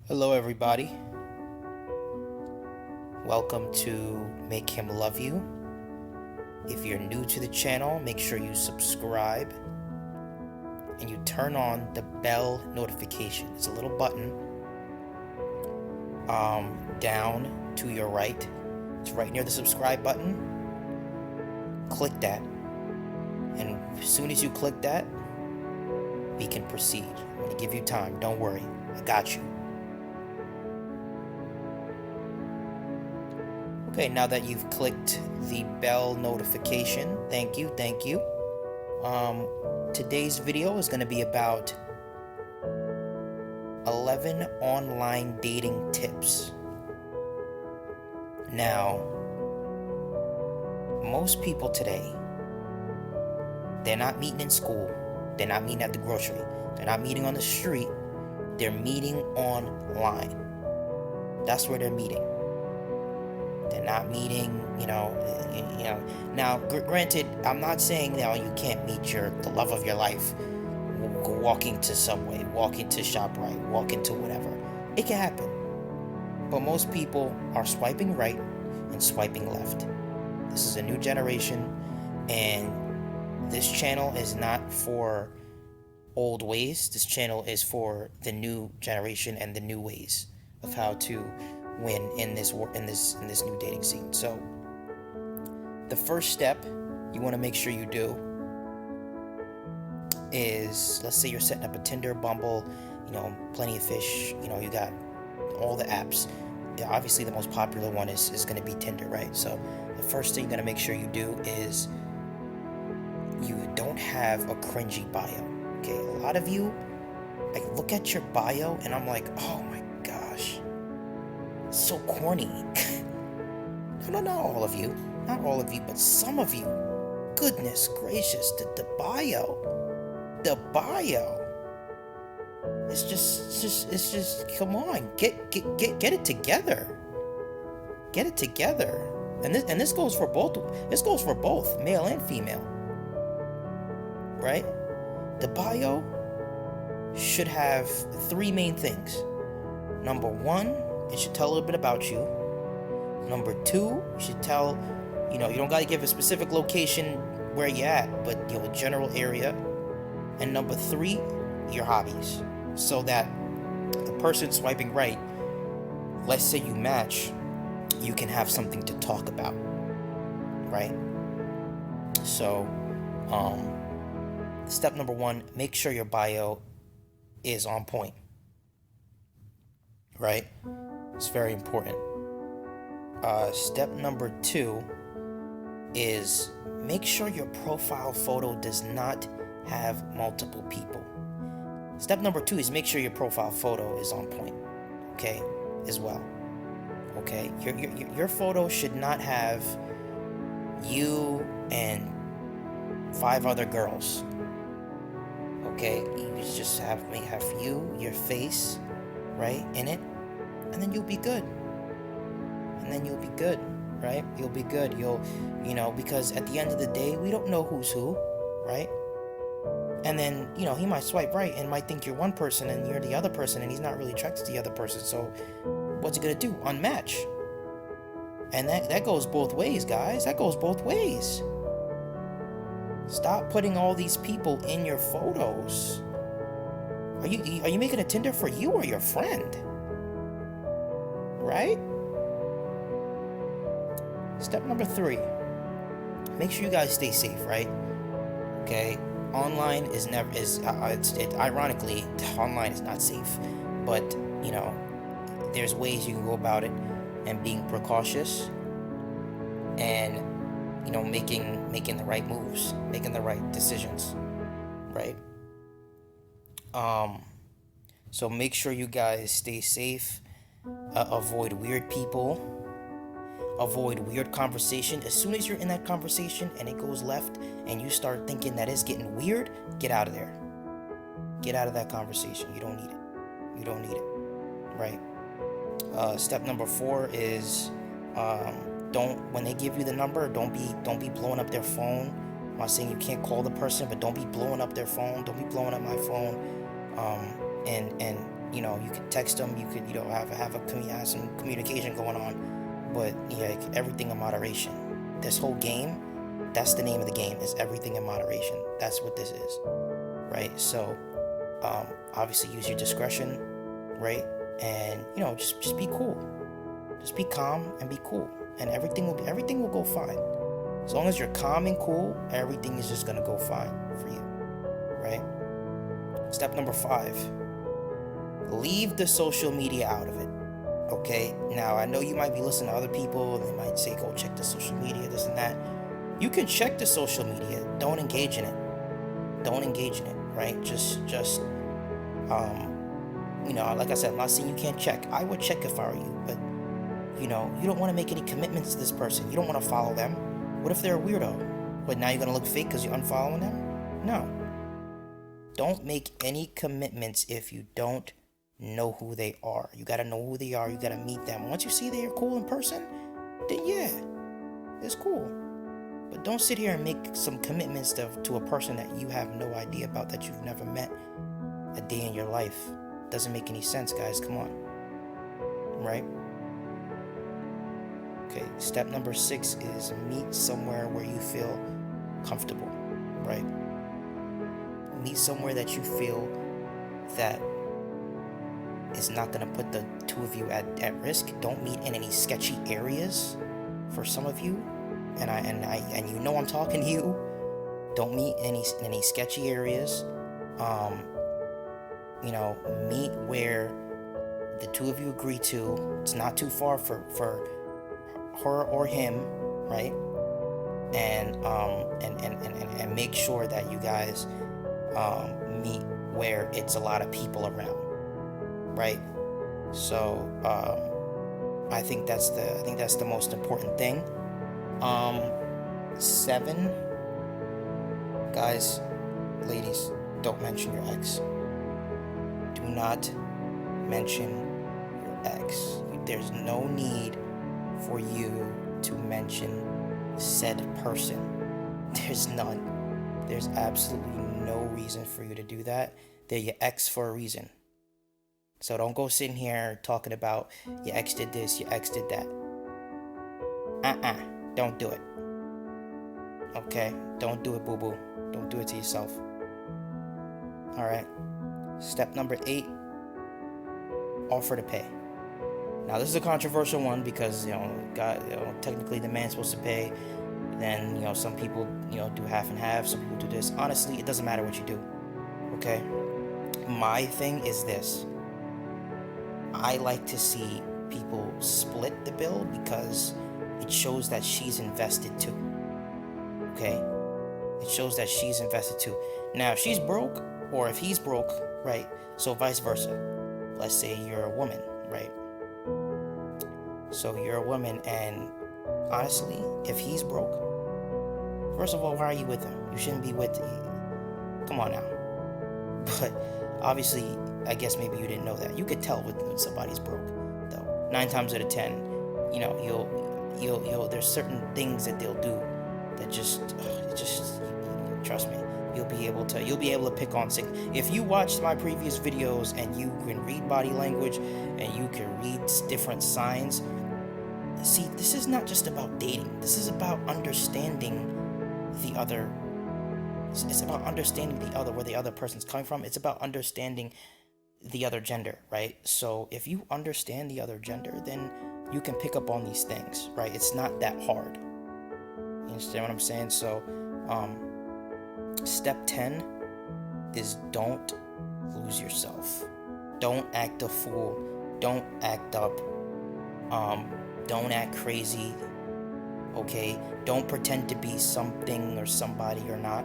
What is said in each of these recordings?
Hello everybody, welcome to Make Him Love You. If you're new to the channel, make sure you subscribe and you turn on the bell notification. It's a little button down to your right. It's right near the subscribe button. Click that, and as soon as you click that, we can proceed. I'm going to give you time, don't worry, I got you. Okay, now that you've clicked the bell notification, thank you. Today's video is going to be about 11 online dating tips. Now, most people today, they're not meeting in school, they're not meeting at the grocery, they're not meeting on the street, they're meeting online. That's where they're meeting. They're not meeting, Now, granted, I'm not saying you can't meet the love of your life walking to Subway, walking to ShopRite, walking to whatever. It can happen. But most people are swiping right and swiping left. This is a new generation, and this channel is not for old ways. This channel is for the new generation and the new ways of how to win in this new dating scene. So the first step you want to make sure you do is, let's say you're setting up a Tinder, Bumble, Plenty of Fish, you got all the apps. Yeah, obviously the most popular one is going to be Tinder, right? So the first thing you're going to make sure you do is you don't have a cringy bio. Okay, a lot of you, I look at your bio and I'm like, oh my gosh, so corny. No, not all of you, but some of you. Goodness gracious, the bio. It's just. Come on, get it together. Get it together. And this goes for both. This goes for both male and female. Right? The bio should have three main things. Number one, it should tell a little bit about you. Number two, you should tell, you don't got to give a specific location where you're at, but a general area. And number three, your hobbies. So that the person swiping right, let's say you match, you can have something to talk about, right? So, step number one, make sure your bio is on point, right? It's very important. Step number two is make sure your profile photo does not have multiple people. Step number two is make sure your profile photo is on point, okay, as well. Okay, your photo should not have you and 5 other girls. Okay, you just have you, your face, right, in it, and then you'll be good. Right? You'll be good. Because at the end of the day, we don't know who's who, right? And then, he might swipe right and might think you're one person and you're the other person, and he's not really attracted to the other person. So what's he gonna do? Unmatch. And that goes both ways, guys. That goes both ways. Stop putting all these people in your photos. Are you making a Tinder for you or your friend? Right? Step number three, make sure you guys stay safe, right? Okay, online is ironically, online is not safe, but there's ways you can go about it, and being precautious, and making the right moves, making the right decisions, right? So make sure you guys stay safe, avoid weird people. Avoid weird conversation. As soon as you're in that conversation and it goes left and you start thinking that it's getting weird, get out of there. Get out of that conversation. You don't need it. Right? Step number 4 is when they give you the number, don't be blowing up their phone. I'm not saying you can't call the person, but don't be blowing up their phone. Don't be blowing up my phone. And You know, you could text them, you could, you know, have some communication going on, but yeah, like, everything in moderation. This whole game, that's the name of the game, is everything in moderation. That's what this is, right? So, obviously use your discretion, right? And, you know, just be cool. Just be calm and be cool, and everything will go fine. As long as you're calm and cool, everything is just gonna go fine for you, right? Step number 5. Leave the social media out of it. Okay? Now, I know you might be listening to other people, and they might say, go check the social media, this and that. You can check the social media. Don't engage in it. Don't engage in it, right? Just you know, like I said, I'm not saying you can't check. I would check if I were you, but, you know, you don't want to make any commitments to this person. You don't want to follow them. What if they're a weirdo? But now you're going to look fake because you're unfollowing them? No. Don't make any commitments if you don't know who they are. You gotta know who they are. You gotta meet them. Once you see they're cool in person, then yeah, it's cool. But don't sit here and make some commitments to a person that you have no idea about, that you've never met a day in your life. Doesn't make any sense, guys. Come on. Right? Okay, step number 6 is meet somewhere where you feel comfortable, right? Meet somewhere that you feel that is not going to put the two of you at risk. Don't meet in any sketchy areas for some of you, and you know I'm talking to you. Don't meet in any sketchy areas. You know, meet where the two of you agree to. It's not too far for her or him, right? And make sure that you guys meet where it's a lot of people around, right? So I think that's the most important thing. 7, guys, ladies, don't mention your ex. Do not mention your ex. There's no need for you to mention said person. There's none. There's absolutely no reason for you to do that. They're your ex for a reason. So don't go sitting here talking about your ex did this, your ex did that. Don't do it. Okay? Don't do it, boo-boo. Don't do it to yourself. Alright. Step number 8. Offer to pay. Now this is a controversial one because, technically the man's supposed to pay. Then, some people, do half and half. Some people do this. Honestly, it doesn't matter what you do. Okay? My thing is this. I like to see people split the bill because it shows that she's invested too. Okay? It shows that she's invested too. Now, if she's broke or if he's broke, right? So vice versa. Let's say you're a woman, right? So you're a woman, and honestly, if he's broke, first of all, why are you with him? You shouldn't be with him. Come on now. But obviously, I guess maybe you didn't know that. You could tell when somebody's broke, though. 9 times out of 10, you'll there's certain things that they'll do that just trust me. You'll be able to pick on sick. If you watched my previous videos and you can read body language and you can read different signs, see, this is not just about dating. This is about understanding the other. It's about understanding the other, where the other person's coming from. It's about understanding the other gender, right? So if you understand the other gender, then you can pick up on these things, right? It's not that hard. You understand what I'm saying? So, step 10 is don't lose yourself. Don't act a fool. Don't act up. Don't act crazy. Okay? Don't pretend to be something or somebody you're not.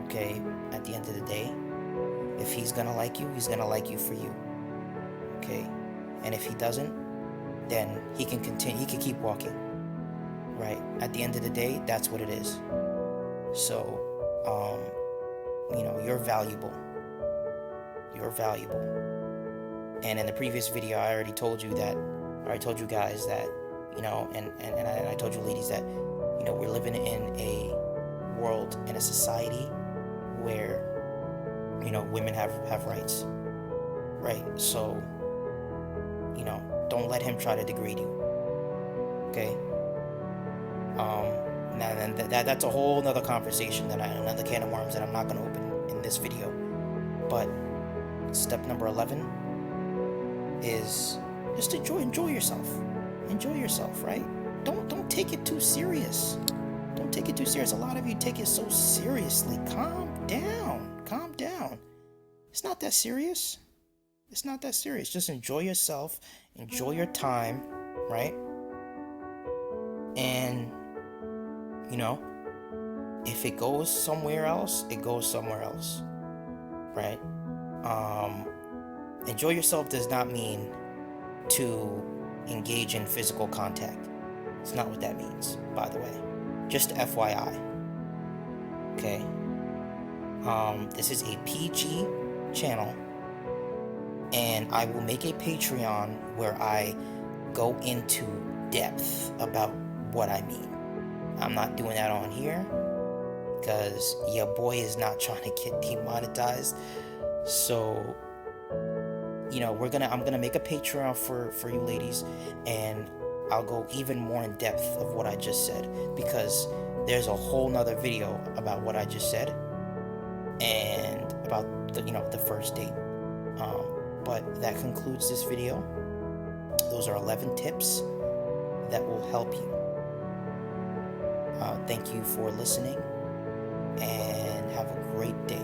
Okay? At the end of the day, if he's gonna like you, he's gonna like you for you. Okay? And if he doesn't, then he can continue. He can keep walking. Right? At the end of the day, that's what it is. So, you're valuable. You're valuable. And in the previous video, I already told you guys that, and I told you ladies that, we're living in a world, in a society where, women have rights, right? So, don't let him try to degrade you. Okay. Now then, that's a whole nother conversation, another can of worms that I'm not gonna open in this video. But step number 11 is just enjoy yourself. Enjoy yourself, right? Don't take it too serious. Don't take it too serious. A lot of you take it so seriously. Calm down. Calm down. It's not that serious. It's not that serious. Just enjoy yourself. Enjoy your time, right? And if it goes somewhere else, it goes somewhere else, right? Enjoy yourself does not mean to engage in physical contact. It's not what that means, by the way. Just FYI. Okay? This is a PG channel, and I will make a Patreon where I go into depth about what I mean. I'm not doing that on here because your boy is not trying to get demonetized. So, I'm gonna make a Patreon for you ladies, and I'll go even more in depth of what I just said, because there's a whole nother video about what I just said and about the first date. But that concludes this video. Those are 11 tips that will help you. Thank you for listening, and have a great day.